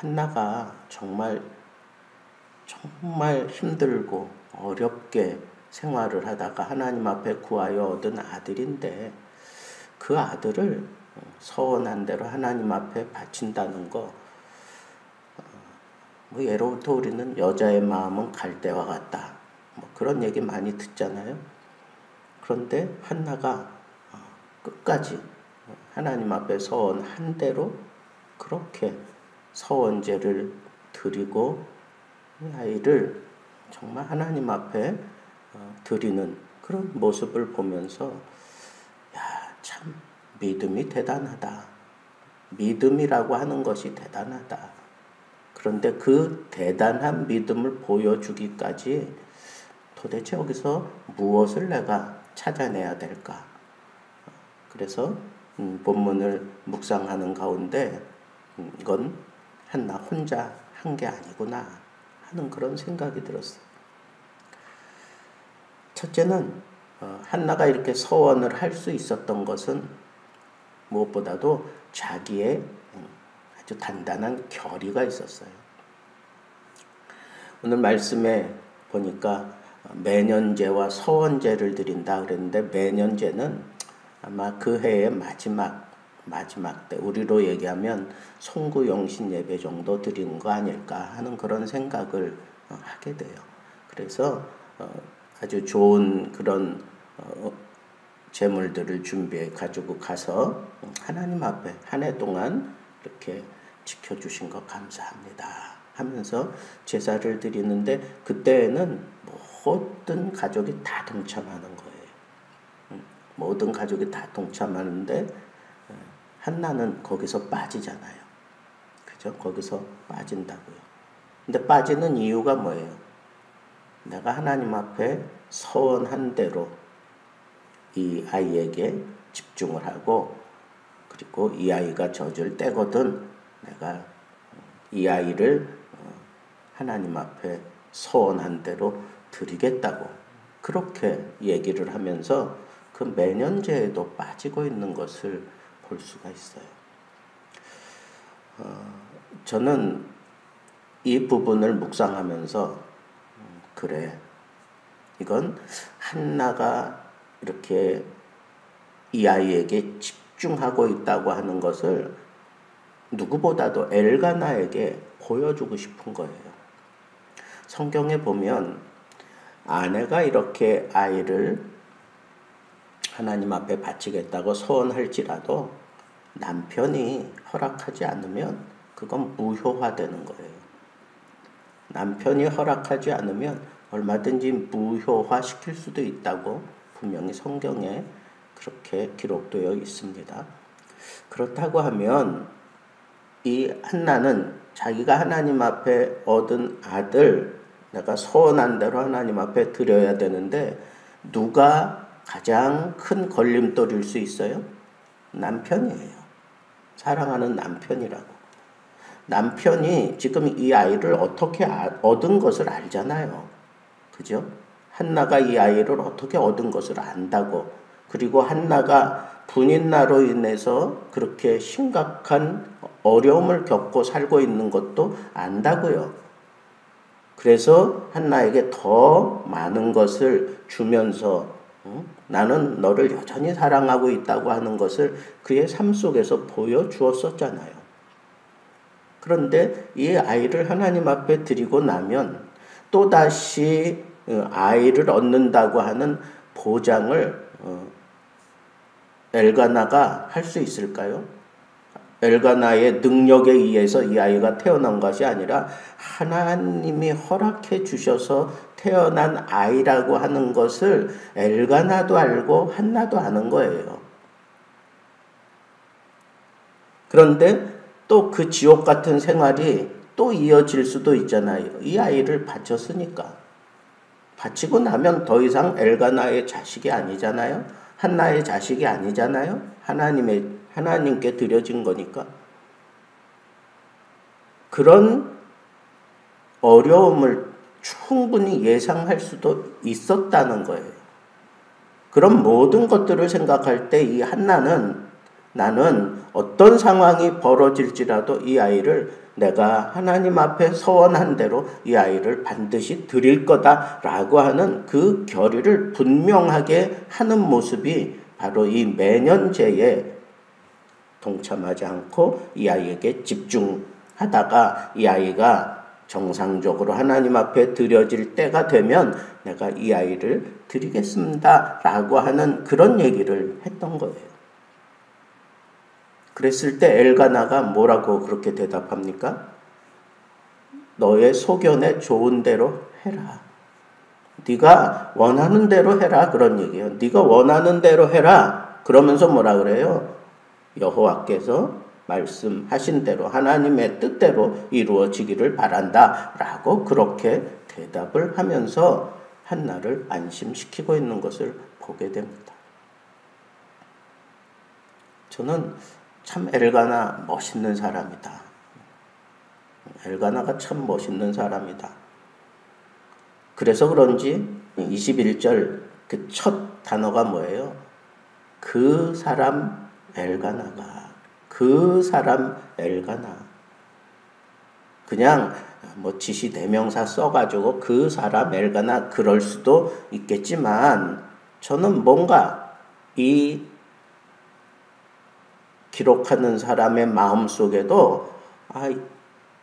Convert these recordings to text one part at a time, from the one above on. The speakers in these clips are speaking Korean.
한나가 정말 힘들고 어렵게 생활을 하다가 하나님 앞에 구하여 얻은 아들인데 그 아들을 서원한 대로 하나님 앞에 바친다는 거, 예로부터 우리는 여자의 마음은 갈대와 같다, 그런 얘기 많이 듣잖아요. 그런데 한나가 끝까지 하나님 앞에 서원한 대로 그렇게 서원제를 드리고 이 아이를 정말 하나님 앞에 드리는 그런 모습을 보면서 참 믿음이 대단하다. 믿음이라고 하는 것이 대단하다. 그런데 그 대단한 믿음을 보여주기까지 도대체 여기서 무엇을 내가 찾아내야 될까? 그래서 본문을 묵상하는 가운데 이건 한나 혼자 한 게 아니구나 하는 그런 생각이 들었어요. 첫째는 한나가 이렇게 서원을 할 수 있었던 것은 무엇보다도 자기의 아주 단단한 결의가 있었어요. 오늘 말씀에 보니까 매년제와 서원제를 드린다 그랬는데, 매년제는 아마 그 해의 마지막 때, 우리로 얘기하면 송구영신 예배 정도 드리는 거 아닐까 하는 그런 생각을 하게 돼요. 그래서 아주 좋은 그런 제물들을 준비해 가지고 가서 하나님 앞에 한 해 동안 이렇게 지켜주신 것 감사합니다 하면서 제사를 드리는데, 그때는 모든 가족이 다 동참하는 거예요. 모든 가족이 다 동참하는데 한나는 거기서 빠지잖아요. 그죠? 거기서 빠진다고요. 근데 빠지는 이유가 뭐예요? 내가 하나님 앞에 서원한 대로 이 아이에게 집중을 하고, 그리고 이 아이가 젖을 때거든 내가 이 아이를 하나님 앞에 서원한 대로 드리겠다고 그렇게 얘기를 하면서 그 매년제에도 빠지고 있는 것을 볼 수가 있어요. 저는 이 부분을 묵상하면서 그래, 이건 한나가 이렇게 이 아이에게 집중하고 있다고 하는 것을 누구보다도 엘가나에게 보여주고 싶은 거예요. 성경에 보면 아내가 이렇게 아이를 하나님 앞에 바치겠다고 서원할지라도 남편이 허락하지 않으면 그건 무효화되는 거예요. 남편이 허락하지 않으면 얼마든지 무효화시킬 수도 있다고 분명히 성경에 그렇게 기록되어 있습니다. 그렇다고 하면 이 한나는 자기가 하나님 앞에 얻은 아들, 내가 서원한 대로 하나님 앞에 드려야 되는데, 누가 가장 큰 걸림돌일 수 있어요? 남편이에요. 사랑하는 남편이라고. 남편이 지금 이 아이를 어떻게 얻은 것을 알잖아요. 그죠? 한나가 이 아이를 어떻게 얻은 것을 안다고. 그리고 한나가 분인나로 인해서 그렇게 심각한 어려움을 겪고 살고 있는 것도 안다고요. 그래서 한나에게 더 많은 것을 주면서 나는 너를 여전히 사랑하고 있다고 하는 것을 그의 삶 속에서 보여주었었잖아요. 그런데 이 아이를 하나님 앞에 드리고 나면 또다시 아이를 얻는다고 하는 보장을 엘가나가 할 수 있을까요? 엘가나의 능력에 의해서 이 아이가 태어난 것이 아니라 하나님이 허락해 주셔서 태어난 아이라고 하는 것을 엘가나도 알고 한나도 아는 거예요. 그런데 또 그 지옥 같은 생활이 또 이어질 수도 있잖아요. 이 아이를 바쳤으니까. 바치고 나면 더 이상 엘가나의 자식이 아니잖아요. 한나의 자식이 아니잖아요. 하나님께 드려진 거니까. 그런 어려움을 충분히 예상할 수도 있었다는 거예요. 그런 모든 것들을 생각할 때 이 한나는 나는 어떤 상황이 벌어질지라도 이 아이를 내가 하나님 앞에 서원한 대로 이 아이를 반드시 드릴 거다라고 하는 그 결의를 분명하게 하는 모습이 바로 이 매년제에 동참하지 않고 이 아이에게 집중하다가 이 아이가 정상적으로 하나님 앞에 드려질 때가 되면 내가 이 아이를 드리겠습니다 라고 하는 그런 얘기를 했던 거예요. 그랬을 때 엘가나가 뭐라고 그렇게 대답합니까? 너의 소견에 좋은 대로 해라. 네가 원하는 대로 해라 그런 얘기예요. 네가 원하는 대로 해라. 그러면서 뭐라 그래요? 여호와께서 말씀하신 대로 하나님의 뜻대로 이루어지기를 바란다 라고 그렇게 대답을 하면서 한나를 안심시키고 있는 것을 보게 됩니다. 저는 참 엘가나 멋있는 사람이다. 엘가나가 참 멋있는 사람이다. 그래서 그런지 21절 그 첫 단어가 뭐예요? 그 사람 엘가나가. 그 사람 엘가나. 그냥 뭐 지시대명사 써가지고 그 사람 엘가나 그럴 수도 있겠지만 저는 뭔가 이 기록하는 사람의 마음속에도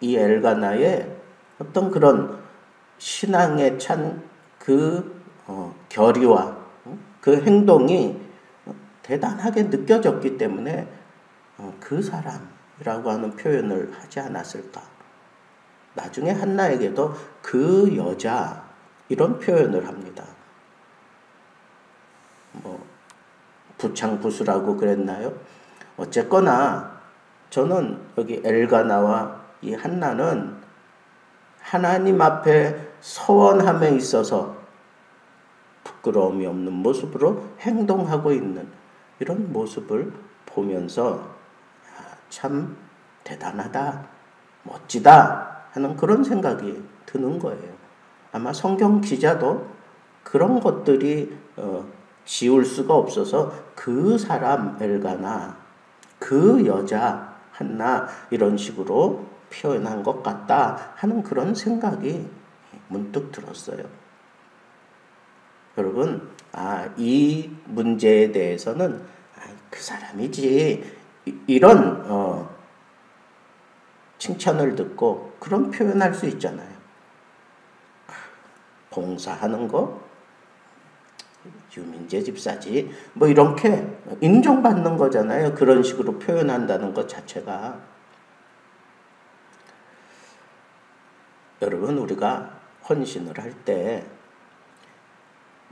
이 엘가나의 어떤 그런 신앙에 찬 그 결의와 그 행동이 대단하게 느껴졌기 때문에 그 사람이라고 하는 표현을 하지 않았을까. 나중에 한나에게도 그 여자 이런 표현을 합니다. 뭐 부창부수라고 그랬나요? 어쨌거나 저는 여기 엘가나와 이 한나는 하나님 앞에 서원함에 있어서 부끄러움이 없는 모습으로 행동하고 있는 이런 모습을 보면서 참 대단하다, 멋지다 하는 그런 생각이 드는 거예요. 아마 성경 기자도 그런 것들이 지울 수가 없어서 그 사람 엘가나, 그 여자 한나 이런 식으로 표현한 것 같다 하는 그런 생각이 문득 들었어요. 여러분, 이 문제에 대해서는 그 사람이지 이런 칭찬을 듣고 그런 표현할 수 있잖아요. 봉사하는 거 유민재 집사지 뭐 이렇게 인정받는 거잖아요. 그런 식으로 표현한다는 것 자체가. 여러분, 우리가 헌신을 할 때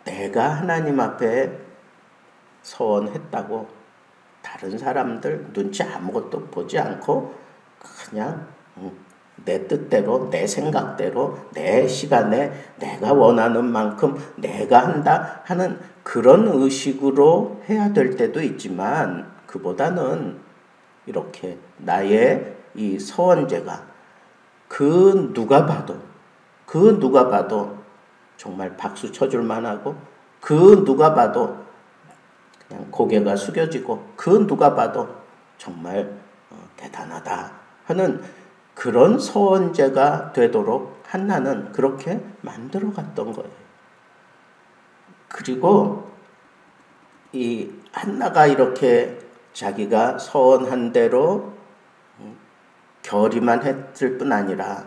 내가 하나님 앞에 서원했다고 다른 사람들 눈치 아무것도 보지 않고 그냥 내 뜻대로 내 생각대로 내 시간에 내가 원하는 만큼 내가 한다 하는 그런 의식으로 해야 될 때도 있지만 그보다는 이렇게 나의 이 서원제가 그 누가 봐도 정말 박수 쳐줄 만하고 그 누가 봐도 그냥 고개가 숙여지고 그 누가 봐도 정말 대단하다 하는 그런 서원제가 되도록 한나는 그렇게 만들어 갔던 거예요. 그리고 이 한나가 이렇게 자기가 서원한 대로 결의만 했을 뿐 아니라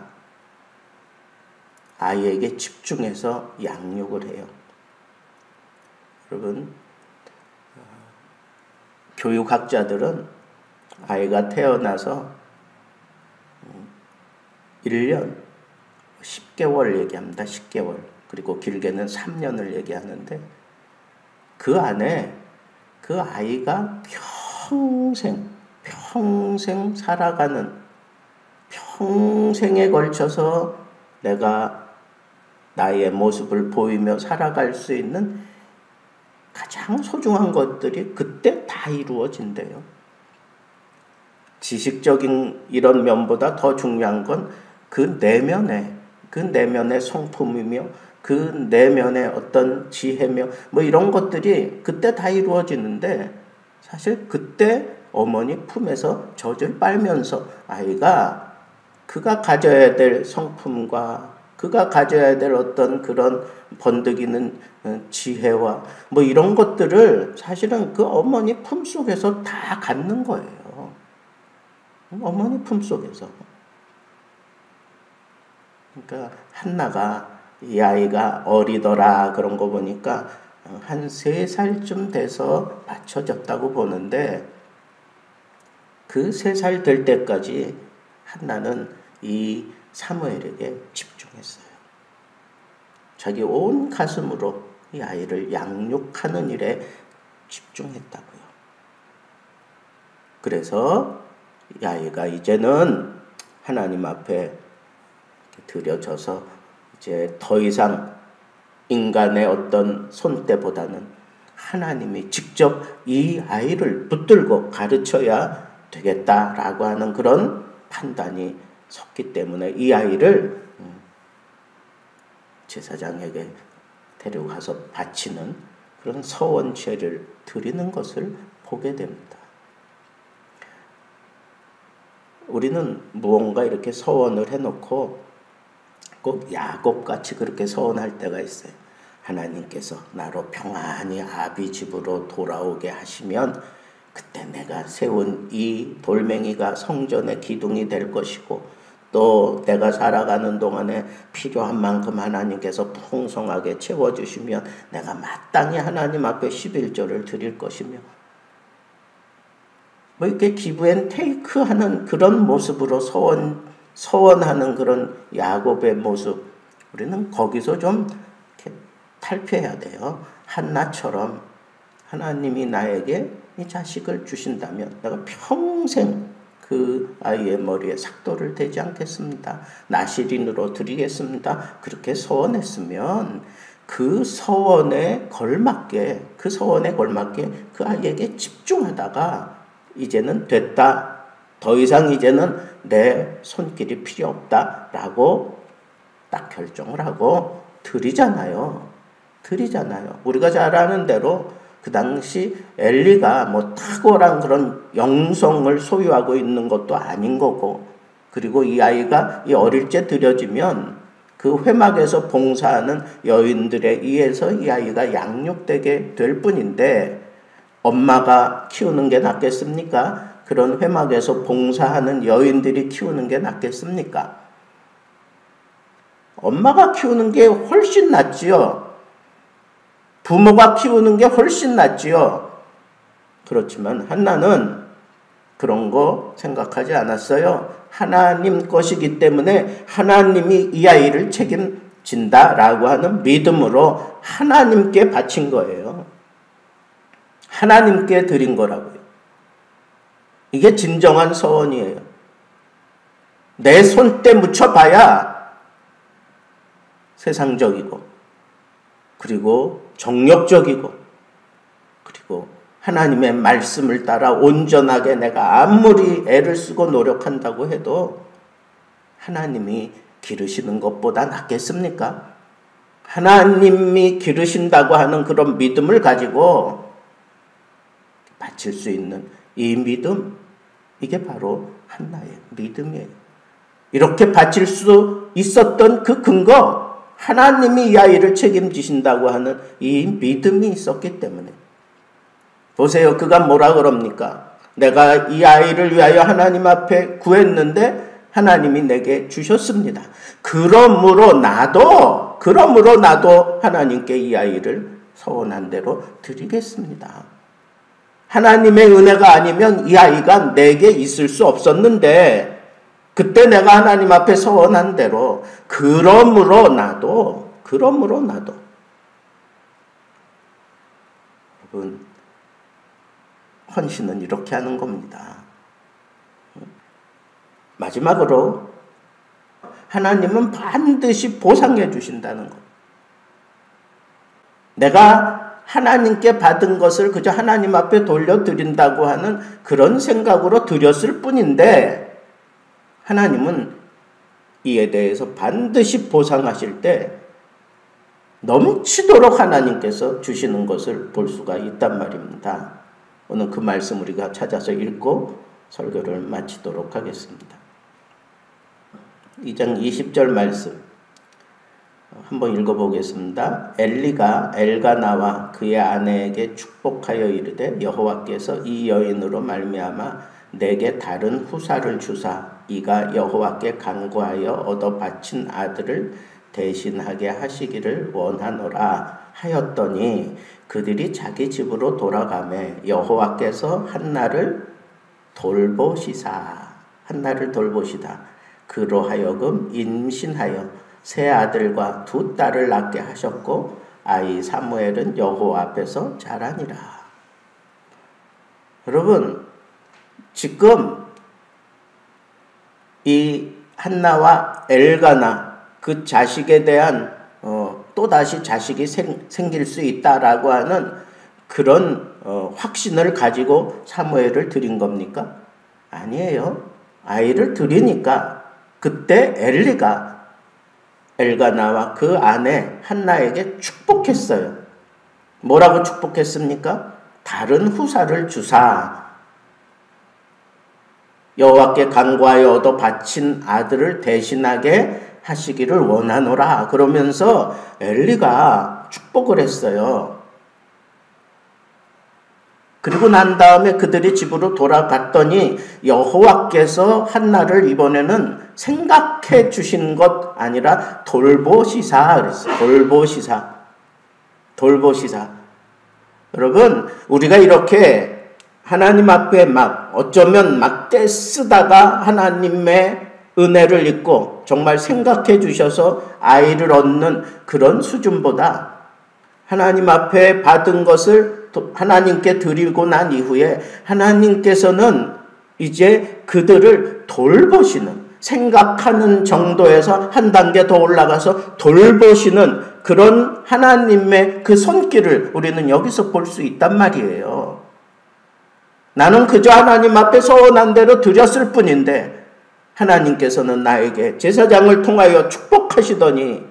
아이에게 집중해서 양육을 해요. 여러분, 교육학자들은 아이가 태어나서 1년 10개월 얘기합니다. 10개월. 그리고 길게는 3년을 얘기하는데 그 안에 그 아이가 평생 살아가는 평생에 걸쳐서 내가 나의 모습을 보이며 살아갈 수 있는 가장 소중한 것들이 그때 다 이루어진대요. 지식적인 이런 면보다 더 중요한 건 그 내면의 성품이며 그 내면의 어떤 지혜며 뭐 이런 것들이 그때 다 이루어지는데 사실 그때 어머니 품에서 젖을 빨면서 아이가 그가 가져야 될 성품과 그가 가져야 될 어떤 그런 번득이는 지혜와 뭐 이런 것들을 사실은 그 어머니 품속에서 다 갖는 거예요. 어머니 품속에서. 그러니까 한나가 이 아이가 어리더라 그런 거 보니까 한 3살쯤 돼서 받쳐졌다고 보는데 그 3살 될 때까지 한나는 이 사무엘에게 집중했어요. 자기 온 가슴으로 이 아이를 양육하는 일에 집중했다고요. 그래서 이 아이가 이제는 하나님 앞에 들여져서 이제 더 이상 인간의 어떤 손때보다는 하나님이 직접 이 아이를 붙들고 가르쳐야 되겠다라고 하는 그런 판단이 섰기 때문에 이 아이를 제사장에게 데려가서 바치는 그런 서원죄를 드리는 것을 보게 됩니다. 우리는 무언가 이렇게 서원을 해놓고 꼭 야곱같이 그렇게 서원할 때가 있어요. 하나님께서 나로 평안히 아비 집으로 돌아오게 하시면 그때 내가 세운 이 돌멩이가 성전의 기둥이 될 것이고 또 내가 살아가는 동안에 필요한 만큼 하나님께서 풍성하게 채워주시면 내가 마땅히 하나님 앞에 11조를 드릴 것이며 뭐 이렇게 기브 앤 테이크 하는 그런 모습으로 서원하는 그런 야곱의 모습, 우리는 거기서 좀 이렇게 탈피해야 돼요. 한나처럼 하나님이 나에게 이 자식을 주신다면 내가 평생 그 아이의 머리에 삭도를 대지 않겠습니다. 나시린으로 드리겠습니다. 그렇게 서원했으면 그 서원에 걸맞게 그 아이에게 집중하다가 이제는 됐다. 더 이상 이제는 내 손길이 필요 없다라고 딱 결정을 하고 드리잖아요. 우리가 잘 아는 대로 그 당시 엘리가 뭐 탁월한 그런 영성을 소유하고 있는 것도 아닌 거고, 그리고 이 아이가 이 어릴 때 드려지면 그 회막에서 봉사하는 여인들에 의해서 이 아이가 양육되게 될 뿐인데 엄마가 키우는 게 낫겠습니까? 그런 회막에서 봉사하는 여인들이 키우는 게 낫겠습니까? 엄마가 키우는 게 훨씬 낫지요. 부모가 키우는 게 훨씬 낫지요. 그렇지만 한나는 그런 거 생각하지 않았어요. 하나님 것이기 때문에 하나님이 이 아이를 책임진다라고 하는 믿음으로 하나님께 바친 거예요. 하나님께 드린 거라고요. 이게 진정한 서원이에요. 내 손때 묻혀봐야 세상적이고 그리고 정력적이고 그리고 하나님의 말씀을 따라 온전하게 내가 아무리 애를 쓰고 노력한다고 해도 하나님이 기르시는 것보다 낫겠습니까? 하나님이 기르신다고 하는 그런 믿음을 가지고 바칠 수 있는 이 믿음, 이게 바로 한나의 믿음이에요. 이렇게 바칠 수 있었던 그 근거, 하나님이 이 아이를 책임지신다고 하는 이 믿음이 있었기 때문에. 보세요. 그가 뭐라 그럽니까? 내가 이 아이를 위하여 하나님 앞에 구했는데 하나님이 내게 주셨습니다. 그러므로 나도 하나님께 이 아이를 서원한 대로 드리겠습니다. 하나님의 은혜가 아니면 이 아이가 내게 있을 수 없었는데 그때 내가 하나님 앞에 서원한 대로 그러므로 나도 여러분, 헌신은 이렇게 하는 겁니다. 마지막으로 하나님은 반드시 보상해 주신다는 것. 내가 하나님께 받은 것을 그저 하나님 앞에 돌려드린다고 하는 그런 생각으로 드렸을 뿐인데 하나님은 이에 대해서 반드시 보상하실 때 넘치도록 하나님께서 주시는 것을 볼 수가 있단 말입니다. 오늘 그 말씀 우리가 찾아서 읽고 설교를 마치도록 하겠습니다. 2장 20절 말씀 한번 읽어보겠습니다. 엘리가 엘가나와 그의 아내에게 축복하여 이르되 여호와께서 이 여인으로 말미암아 내게 다른 후사를 주사 이가 여호와께 간구하여 얻어 바친 아들을 대신하게 하시기를 원하노라 하였더니 그들이 자기 집으로 돌아가매 여호와께서 한나를 돌보시다. 그로 하여금 임신하여 세 아들과 두 딸을 낳게 하셨고 아이 사무엘은 여호와 앞에서 자라니라. 여러분, 지금 이 한나와 엘가나 그 자식에 대한 또다시 자식이 생길 수 있다라고 하는 그런 확신을 가지고 사무엘을 드린 겁니까? 아니에요. 아이를 드리니까 그때 엘리가 엘가나와 그 아내 한나에게 축복했어요. 뭐라고 축복했습니까? 다른 후사를 주사 여호와께 간구하여 얻어 바친 아들을 대신하게 하시기를 원하노라. 그러면서 엘리가 축복을 했어요. 그리고 난 다음에 그들이 집으로 돌아갔더니 여호와께서 한나를 이번에는 생각해 주신 것 아니라 돌보시사 그랬어요. 돌보시사. 여러분, 우리가 이렇게 하나님 앞에 막 어쩌면 막 떼쓰다가 하나님의 은혜를 잊고 정말 생각해 주셔서 아이를 얻는 그런 수준보다 하나님 앞에 받은 것을 하나님께 드리고 난 이후에 하나님께서는 이제 그들을 돌보시는, 생각하는 정도에서 한 단계 더 올라가서 돌보시는 그런 하나님의 그 손길을 우리는 여기서 볼 수 있단 말이에요. 나는 그저 하나님 앞에 서원한 대로 드렸을 뿐인데 하나님께서는 나에게 제사장을 통하여 축복하시더니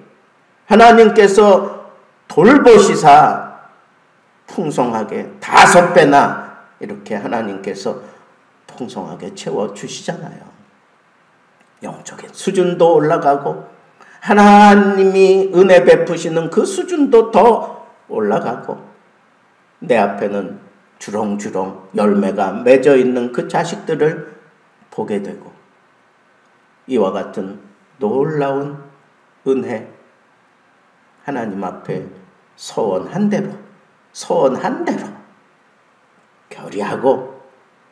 하나님께서 돌보시사 풍성하게 5배나 이렇게 하나님께서 풍성하게 채워주시잖아요. 영적인 수준도 올라가고 하나님이 은혜 베푸시는 그 수준도 더 올라가고 내 앞에는 주렁주렁 열매가 맺어 있는 그 자식들을 보게 되고 이와 같은 놀라운 은혜 하나님 앞에 서원한 대로 결의하고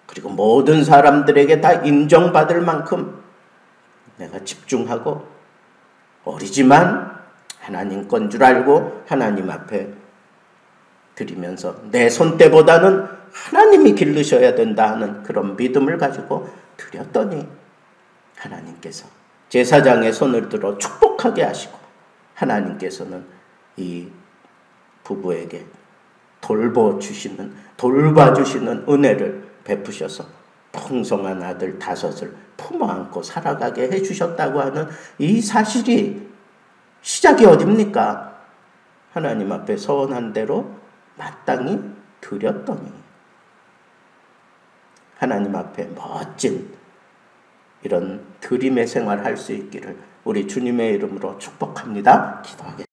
그리고 모든 사람들에게 다 인정받을 만큼 내가 집중하고 어리지만 하나님 건 줄 알고 하나님 앞에 드리면서 내 손때보다는 하나님이 기르셔야 된다 하는 그런 믿음을 가지고 드렸더니 하나님께서 제사장의 손을 들어 축복하게 하시고 하나님께서는 이 부부에게 돌봐주시는 은혜를 베푸셔서 풍성한 아들 5을 품어안고 살아가게 해주셨다고 하는 이 사실이 시작이 어딥니까? 하나님 앞에 서원한 대로 마땅히 드렸더니 하나님 앞에 멋진 이런 드림의 생활 할 수 있기를 우리 주님의 이름으로 축복합니다. 기도하겠습니다.